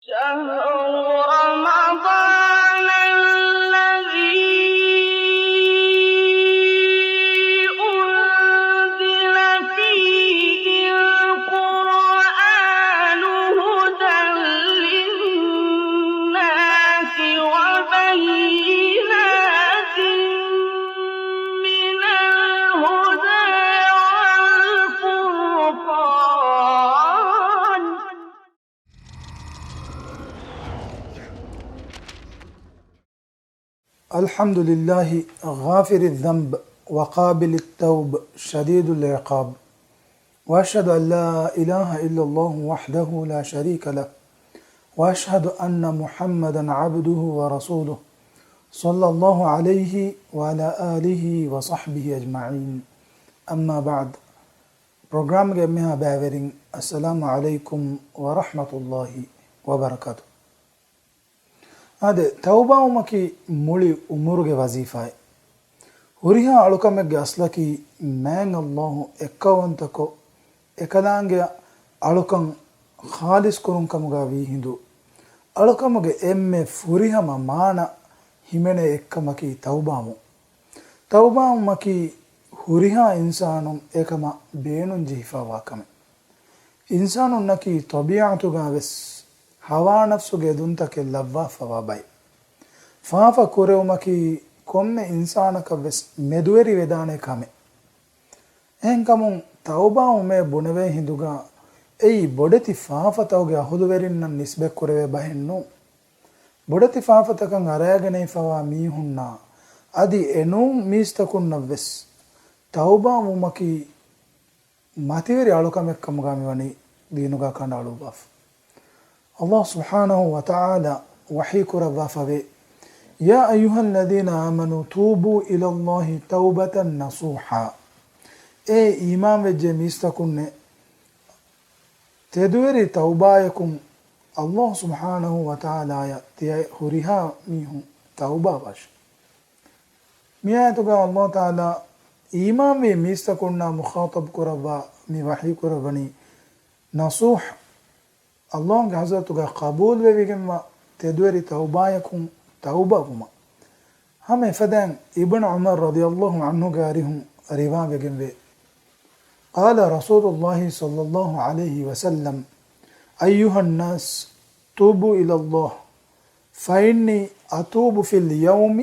شهر رمضان الذي أنزل فيه القرآن هدى للناس وبينات من الهدى والفرقان. الحمد لله غافر الذنب وقابل التوب شديد العقاب، وأشهد أن لا إله إلا الله وحده لا شريك له، وأشهد أن محمدا عبده ورسوله صلى الله عليه وعلى آله وصحبه أجمعين. أما بعد. ಪ್ರೋಗ್ರಾಮ್ಗೆ ಮೆಹ ಬ್ಯಾವೆರಿಂಗ್ ಅಸ್ಸಲಾಮು ಅಲೈಕುಂ ವರಹಮತುಲ್ಲಾಹಿ ವಬರಕಾತು. ಅದೇ ತೌಬಾವುಮಕಿ ಮುಳಿ ಉಮುರುಗೆ ವಜೀಫಾಯ್ ಹುರಿಹ ಅಳುಕಮೆಗ್ಗೆ ಅಸ್ಲಕಿ ಮ್ಯಾಂಗ್ ಅಲ್ಲಾಹು ಎಕ್ಕವಂತಕೊ ಎಕಲಾಂಗೆ ಅಳುಕಂ ಖಾಲಿಸ್ ಕುರುಂಕಮುಗ ವಿ ಹಿಂದು ಅಳುಕಮುಗೆ ಎಮ್ಮೆ ಫುರಿಹಮ ಮಾಣ ಹಿಮೆನೆ ಎಕ್ಕಮಕಿ ತೌಬಾವುಮಕಿ ಹುರಿಹ ಇನ್ಸಾನು ಏಕಮ ಬೇಣುನ್ ಜಿಹಿಫಾವಾಕಮೆ ಇನ್ಸಾನುನ್ನಕಿ ತೊಬಿಯಾತುಗಾವೆಸ್ ಹವಾ ನಫ್ಸುಗೆ ದುಂತಕ್ಕೆ ಲವ್ವಾ ಫವಾಬೈ ಫಾಫ ಕುರೆವುಮಕಿ ಕೊಮ್ಮೆ ಇನ್ಸಾನಕವೆಸ್ ಮೆದುವೆರಿ ವೆದಾನೆ ಕಮೆ ಹೆಂಕಮುಂ ತೌಬಾ ಉಮೆ ಬುಣವೆ ಹಿಂದುಗ ಎಯಿ ಬೊಡೆತಿ ಫಾಫತವ್ಗೆ ಅಹುದುವೆರಿನ್ನ ನಿಸ್ಬೆ ಕುರೆವೆ ಬಹೆನ್ನು ಬೊಡೆತಿ ಫಾಫತಕಂ ಅರಯಗನೆ ಫವಾ ಮೀಹುನ್ನ ಅದಿ ಎನೂಂ ಮೀಸ್ತಕುನ್ನವೆಸ್ ತೌಬಾ ಉಮಕಿ ಮತಿವೆರಿ ಅಳುಕಮೆಕ್ಕಮುಗಾಮಿವನಿ ದೀನುಗಾ ಕಂಡ ಅಳುಬಾಫ್ Allah subhanahu wa ta'ala wahi kuravafawe ya ayyuhal ladhina amanu tubu ila Allahi tawbatan nasuha e iman vejje mistakunne teduweri tawbayakum Allah subhanahu wa ta'ala ya tiya huriha mihu tawba vash miyatuga Allah ta'ala iman ve mistakunna mukhatab kurava mi wahi kuravani nasuh ಅಲ್ಲಾಹ್ಗೆ ಹಜರತುಗ ಕಬೂಲ್ ವೆವಿಗೆಮ್ಮ ತೆದುವೆರಿ ತೌಬಾಯಕುಂ ತೌಬಗುಮ ಹಮೆ ಫದನ್ ಇಬ್ನ್ ಉಮರ್ ರದಿಯಲ್ಲಾಹು ಅನ್ಹು ಗಾರಿಹುಂ ರಿವಾವೆಗೆಂವೆ قال رسول الله صلى الله عليه وسلم أيها الناس توبوا إلى الله فإني أتوب في اليوم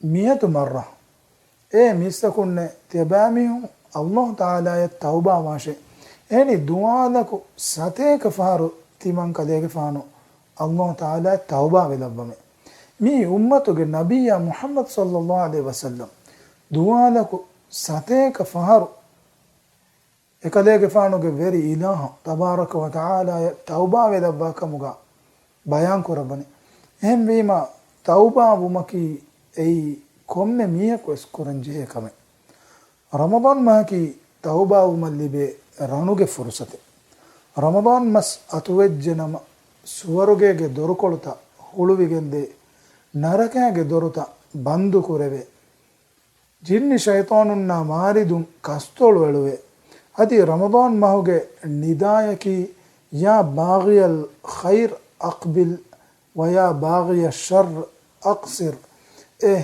100 مرة ميستكن تبامهم الله تعالى التوبة واشي eni duwaadaku sateeka faharu timan kaleege faanu Allah ta'ala tawba velabame mi ummatuge nabiyya Muhammad sallallahu alaihi wasallam duwaadaku sateeka faharu ekaleege faanuge veri ilaha tabaraka wa ta'ala tawba velabakamuga bayan korabani ehm vima tawba umaki ei komme miyaku eskuranje kame Ramadan mahaki tawba umallibe ರಣುಗೆ ಫುರ್ಸತೆ ರಮದಾನ್ ಮಸ್ ಅತುವೆಜ್ಜನಮ ಸುವರುಗೆಗೆ ದೊರಕೊಳುತ್ತ ಹುಳುವಿಗೆಂದೆ ನರಕೆಗೆ ದೊರುತ ಬಂದು ಕುರೆವೆ ಜಿನ್ನಿ ಶೈತಾನುನ್ನ ಮಾರಿದು ಕಸ್ತೋಳು ಎಳುವೆ ಅದಿ ರಮದಾನ್ ಮಹುಗೆ ನಿದಾಯಕಿ ಯಾ ಬಾಗಿಯಲ್ ಖೈರ್ ಅಕ್ಬಿಲ್ ವಯಾ ಬಾಗಿಯ ಶರ್ ಅಕ್ಸಿರ್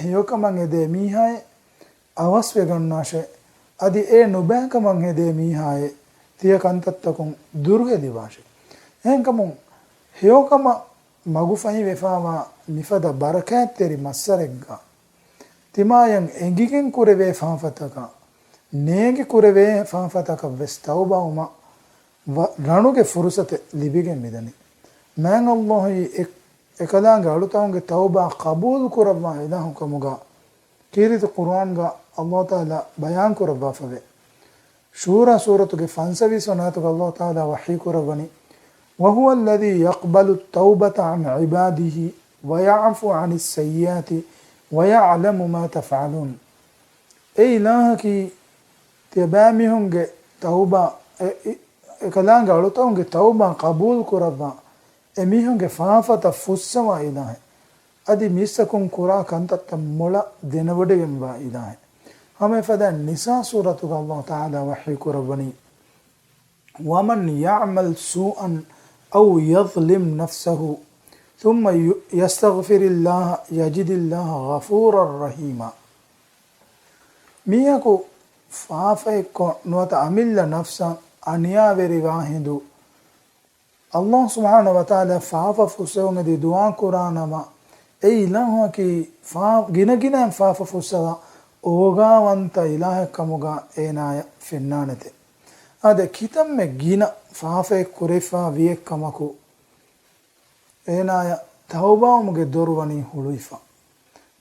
ಹಿಯೋಕಮಂಗ್ ಎದೆ ಮೀಹಾಯ್ ಅವಸ್ವೆಗಣ್ಣಾಶೆ ಅದಿ ನುಬ್ಯಾಂಕಮಂಗ್ ಹೆದೆ ಮೀಹಾಯೆ ತಿಯ ಕಂತತ್ತಕುಂ ದುರ್ಗೆದಿ ಭಾಷೆ ಹೆಂಕಮುಂ ಹೇಯೋಕಮ ಮಗುಫಹಿ ವೆಫಾವ ಮಿಫದ ಬರಕ್ಯಾತ್ತೆರಿ ಮಸ್ಸರೆಗ್ಗ ತಿಮಾಯಂ ಎಂಗಿಗೆಂ ಕುರೆವೆ ಫಾಫತಕ ನೇಗೆ ಕುರೆವೆ ಫಾಫತಕ ವೆಸ್ ತೌಬಾವುಮ ರಣುಗೆ ಫುರುಸತೆ ಲಿಬಿಗೆ ಮಿದನಿ ಮ್ಯಾಂಗ್ ಅಲ್ಲಾಹಿ ಎಕಲಾಂಗೆ ಅಳುತಾವಂಗೆ ತೌಬಾ ಕಬೂಲ್ ಕುರವ್ವ ಇದಾಹುಕಮುಗ ಕೀರಿತ ಕುರ್ಆನ್ಗ Allah ta'ala bayan kurabafave shura suratuge fansavi sonatuge Allah ta'ala wahi kurabani wa huwa alladhi yaqbalu at-taubata 'an 'ibadihi wa ya'fu 'ani as-sayyiati wa ya'lamu ma taf'alun ay ilahaki tibamihunge tauba ekalanga alutawunge tauba qabul kurabba emihunge faafata fussama ilahe adi misakun kura kantatta mola denavadegamba ilahe हमें फदा निसा सूरत का अल्लाह ताला वही कुरबनी वमन यामल सूअन أو يظلم نفسه ثم يستغفر الله يجد الله غفورا رحيما. ميكو فافيكو نوت أمل نفسا أنيا بريواهدو الله سبحانه وتعالى فافا فسوغ دي دعا قرآنما اي إله كي گنا گنا فافا فسوا اوغا وانت إله كموغا اينايا فنانته هذا كتم گنا فافا كريفا ويك كمكو اينايا توبا مگه دور وني هلويفا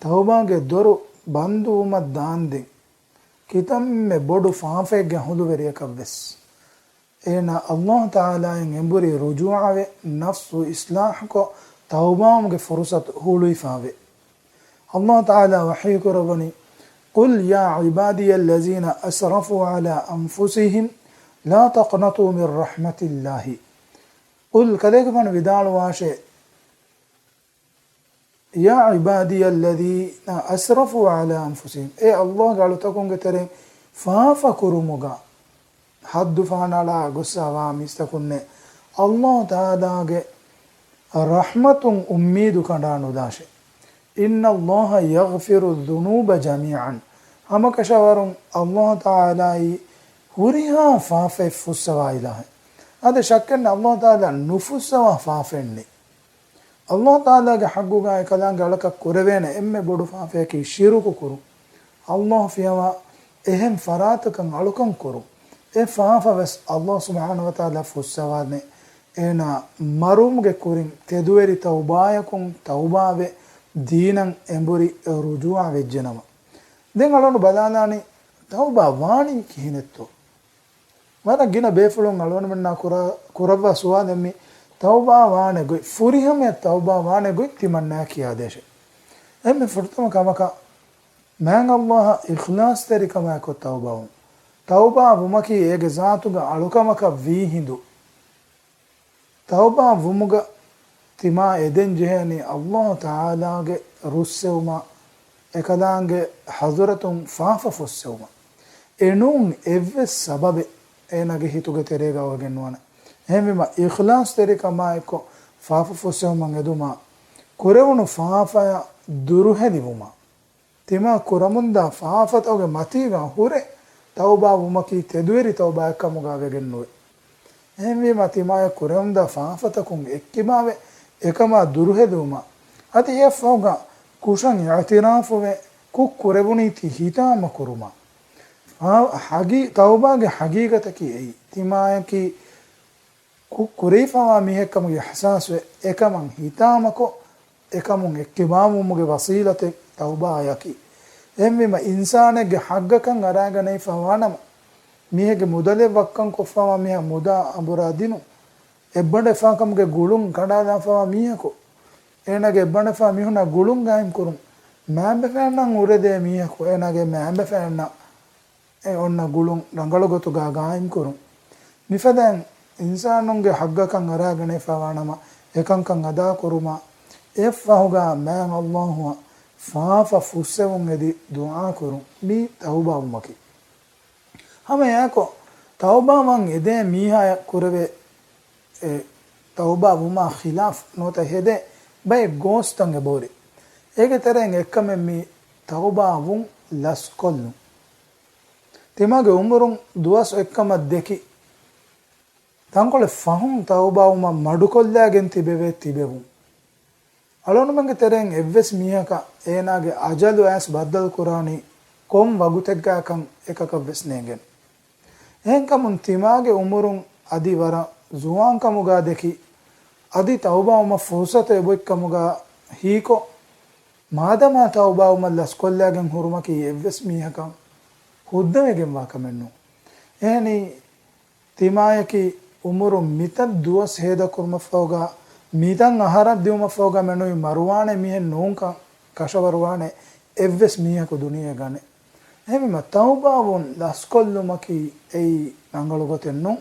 توبا گه دور بندو مد دان دين كتم بودو فافا گه هلو وريك بس اينا الله تعالى ينبري رجوع نفس إصلاح کو توبام کے فرصت هولوي فاوي. الله تعالى وحيك ربني قل يا عبادي الذين أسرفوا على أنفسهم لا تقنطوا من رحمة الله. قل كذلك من بدال واشي يا عبادي الذين أسرفوا على أنفسهم اي الله قالوا تكون كترين فافكروا مغا حد فانالا غسوا مستكن الله تعالى رحمة أميد كندانو داشي إن الله يغفر الذنوب جميعا هم كشورم الله تعالى هوريها فافي فسوا إله هذا شكرنا الله تعالى نفسوا فافني الله تعالى حقوقا كلام قالك كوربين إم بدو فافي كي شيرو كورو الله فيما إهم فراتكم علوكم كورو فافا بس الله سبحانه وتعالى فسواني انا مروم کے کورین تدوری توبایکم توباوے دینن امبری رجوع وجنما دین alonu badalani tawba wani kihinetto wara gina befulon alonu menna kurava suwademi tawba wane goy furihame tawba wane goy timanna kiya deshe emme furtama kamaka man allah ikhlas teri kama ko tawba wumaki ege zaatuga alukamaka vi hindu توبا ومغا تما ادن جهني الله تعالى رسوما اكدانغ حضرتم فاف فسوما انون اف سبب انغ هيتوغ تريغا وگنوانا همما اخلاص تريكا مايكو فاف فسوما ندوما كورونو فافا දුරුහැදිවුමා තිමා කුරමුන්දා ෆාෆත් ඔගේ මතීවා හුරේ තවබා වුමකී තෙදුවරි තවබා කමුගා වෙගෙන්නුවේ එහෙමේ මතිමාය කුරමුන්දා ෆාෆතකුන් එක්කිමාවේ එකමා දුරුහැදුමා අති යෆෝගා කුෂන් ඉතිරාෆුවේ කුක් කුරබුනීති හිතාම කුරුමා හගී තවබාගේ හගීගතකි එයි තිමායකි කුක් කුරීෆා මිහෙක්කමුගේ හසාස්වේ එකමන් හිතාමකෝ ekamun ekkibamuge wasilate tawba yaki emmema insanege haggakan aragane fawanama mihege mudale wakkan kofama miha muda aburadinu ebbande fakamuge gulun kadada fawa mihako enage ebbande fa mihuna gulun gaim kurun mambe fannan urede mihako enage mambe fanna onna gulun rangalogotu ga gaim kurun mifadan insanunge haggakan aragane fawanama ekankan ada kuruma efahuga man Allah faafa fusewun edi dua kurun mi tauba umaki hame yako tauba man ede miha kurave tauba uma khilaf nota hede bay gostange bori ege tereng ekkame mi tauba wun laskollu timage umurun duwas ekkama deki tankole fahum tauba uma madukollagen tibevun alonu mange tereng evves mihaka enage ajalu as baddal qurani kom wagutegga kan ekaka vesnegen enkamun timage umurun adi wara zuwan kamuga deki adi tauba uma fursate boikkamuga hiko madama tauba uma laskollagen hurumaki evves mihaka huddamegen wakamennu ehni timayaki umurun mitad duwas heda kurma foga mitan aharat diuma foga menui marwane mihen nunka kashawarwane evves mihaku duniya gane hemima tawbawun laskollumaki ei nangalu gotennu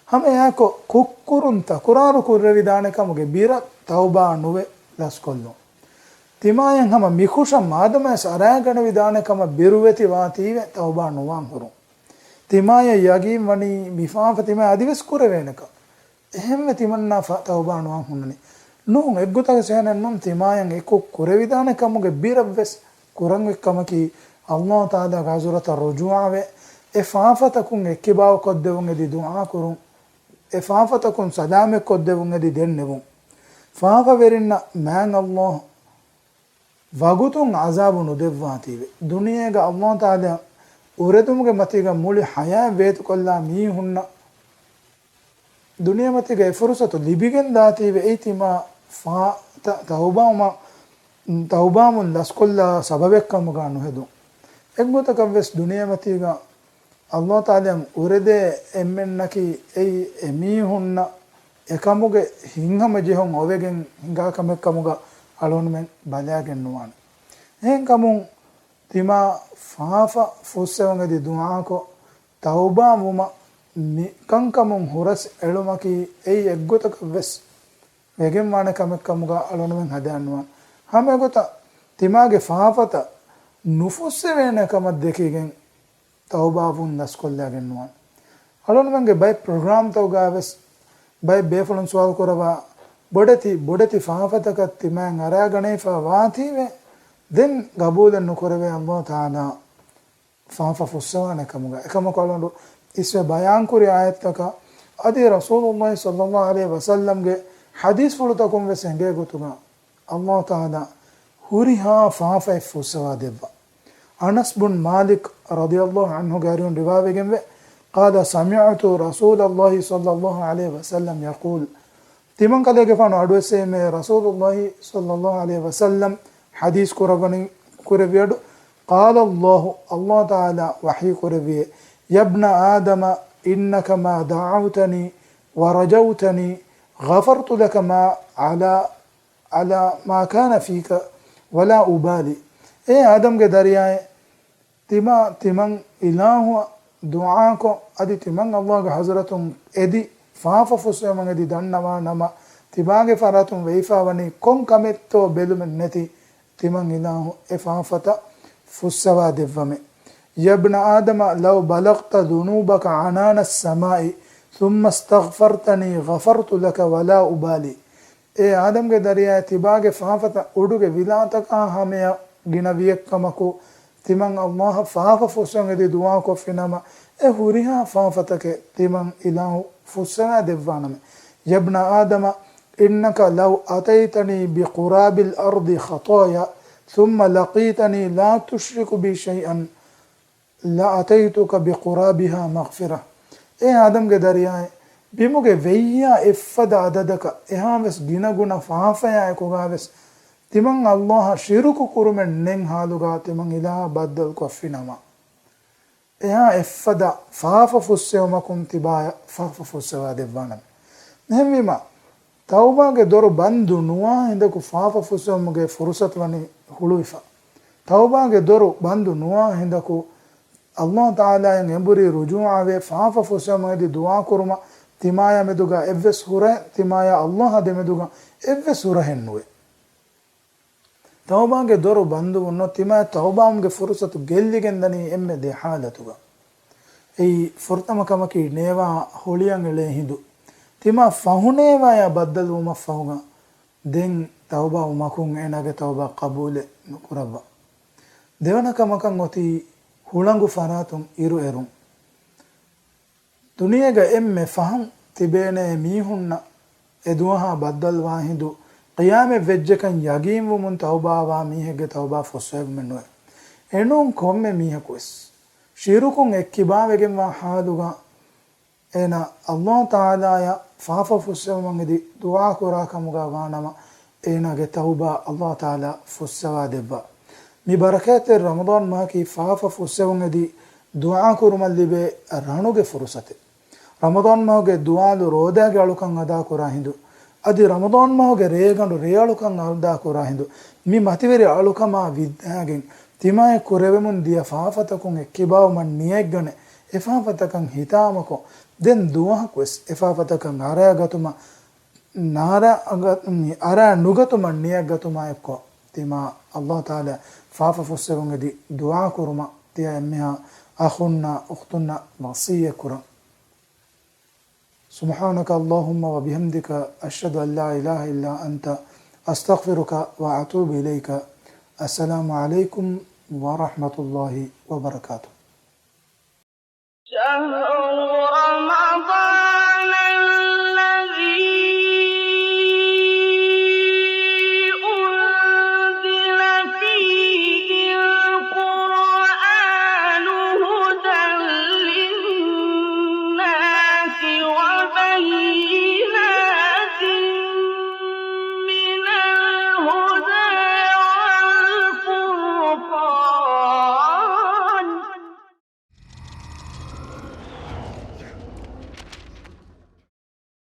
hame yako kukkurunta kuraru kurrevidane kamuge bira tawba nuwe laskollu timayen hama mikusha madama saragana vidane kama biruweti wative tawba nuwan huru timaya yagi wani mifafa timaya adives kurevenaka එහෙම තිමන්නා තවබා නුවන් හුන්නනි නුන් එක්ගොතක සෑනන් නම් තිමායන් එක්කො කුරවිධාන කමුගේ බිරව්වෙස් කුරන් එක්කමකි අල්ලාහ් තාලා ගාසුරත රුජුආවේ e faafatakun ekkibaw koddevun edi du'a kurun e faafatakun sadame koddevun edi dennevun faafa verinna man Allah vagutun azabun udevvative duniyega Allah taala uredumuge matiga muli haya vetu kolla mi hunna duniya matiga e fursatu libigen dative eitima fa tawbamun laskolla sababekkamu ganu hedu eggotakavves duniya matiga Allah taala urede emmennaki ei emihunna ekamuge hinhama jehon ovegen hinga kamekkamuga alonmen balagen nuwan hen kamun tima faafa fussewangedi du'a ko tauba muma kankamun huras elumaki ei eggotakavves wegen wane kamekkamuga alonmen hadannuwan hame gota timage faafata nufussewena kamad dekigen tawbavun naskollagen nuwan alon mange bay program tawgaves bay befulun swal korava bodati faafataka timan aragane fa wative den gabulan nukorave Allah taala faafa fussawana kamuga ekama kolondu iswe bayan kuri ayattaka adi rasulullah sallallahu alaihi wasallam ge hadith fulutakum vesenge gutuga Allah taala huriha faafa fussawa debba أنس بن مالك رضي الله عنه قارون رواية جنبه قال سمعت رسول الله صلى الله عليه وسلم يقول تمن قد يقفون عدوسه من رسول الله صلى الله عليه وسلم حديث كربيد قال الله تعالى وحي كربي يا ابن آدم إنك ما دعوتني ورجوتني غفرت لك ما على ما كان فيك ولا أبالي إيه آدم के दरियाए तिमं इलाहु दुआ को अदि तिमं अल्लाह के हजरतुम एदि फाफा फुसे मंगदि दन्नमा नमा तिबागे फरातुम वैफावनी कों कमेत्तो बेलुमें नेति तिमं इलाहु ए फाफता फुस्सवा दिव्वमे यब्न आदम लव बलगत दुनूबक अनान अस्समाई थुम्मा इस्तगफरतनी गफरतु लक वला उबाली ए आदम के दरियाए तिबागे फाफता उडुगे विलातका हमें गिनवियक्कमको तिमं अल्लाह फाफा फुसंगदि दुआ को फिनमा ए हुरिहा फाफतके तिमं इलाहु फुसना देवानमे यब्न आदम इन्नक लव अतैतनी बिकुराबिल अर्दि खताया थुम्मा लकीतनी ला तुश्रिकु बि शैअन ला अतैतुक बिकुराबिहा मगफिरा ए आदम के दरियाए बिमुगे वेय्या इफ़द अददक एहावेस गिनगुण फाफया एकुगावेस तिमं अल्लाह शिरुकु कुरुमें नें हालुगा तिमं इलाह बद्दल को फिनमा एहा इफ़दा फाफा फुस्सेवमकुम तिबाया फाफा फुस्सेवा देवानम नेहमीमा तौबा के दोरो बंदु नुआ हिंदकु फाफा फुस्सेवमगे फुर्सत वनी हुलुइफा तौबा के दोरो बंदु नुआ हिंदकु अल्लाह ताला यं एंबुरी रुजुआवे फाफा फुस्सेवमगे दुआ कुरुमा तिमाया मेदुगा एव्वेस हुरे तिमाया अल्लाह दे मेदुगा एव्वेस हुरहेन्नुवे तौबागे दोरो बंदु उन्नो तिमा तौबामगे फुर्सत गेल्लिಗೆಂದನಿ ಎಮ್ಮೆದೆ ಹಾಲತುಗ ಈ ಫುರ್ತಮಕಮಕಿ ನೇವಾ ಹೋಳಿಯಂಗೆಳೆ ಹಿಂದು ತಿಮಾ ಫಹುನೇವಾಯ ಬದ್ದಲು ಮಫಹುಗ ದೆನ್ ತೌಬಾ ಉಮಕುಂ ಎನಗೆ ತೌಬಾ ಕಬೂಲೆ ಕುರಬ ದೇವನಕಮಕಂ ಒತಿ ಹುಳಂಗು ಫರಾತುಂ ಇರು ಎರುಂ ದುನಿಯಗ ಎಮ್ಮೆ ಫಹಂ ತಿಬೇನೆ ಮೀಹುನ್ನ ಎದುವಹ ಬದ್ದಲ್ವಾ ಹಿಂದು क़ियामे वेज्जकन यगीम वुमुन तौबा वा मीहगे तौबा फुस्वेग मेनुए एनुं कोम्मे मीहकुस शिरुकुं एक्किबावेगें वा हालुगा एना अल्लाह ताला या फाफा फुस्वेमंगदि दुआ कुरा कमुगा वानम एनागे तौबा अल्लाह ताला फुस्वा देब्बा मी बरकते रमदान माह की फाफा फुस्वेमंगदि दुआ कुरुमल्लिबे रणुगे फुर्सते रमदान माह के दुआलु रोदागे अळुकं अदा कुरा हिंदु अदि रमदान माहगे रेगंडु रेयालुकं अल्दा कुरा हिंदु मी मतिवेरि आलुकमा विद्यागे तिमाय कुरेवेमुन दिया फाफतकुं एक्किबाव मन नियगने एफाफतकं हितामको देन दुआ कुस एफाफतकं आरागतुमा अरा नुगतुमा नियगतुमा एक्को तिमा अल्लाह ताला फाफा फुस्सेवंगदि दुआ कुरुमा तिया एम्मेहा अखुन्ना उख्तुन्ना मसिय कुरा सुब्हानक अल्लाहुम्मा व बिहम्दिका अशहदु अल्ला इलाहा इल्ला अंता अस्तगफिरुका व अतूबु इलैका। अस्सलामु अलैकुम व रहमतुल्लाहि व बरकातुहू। شهر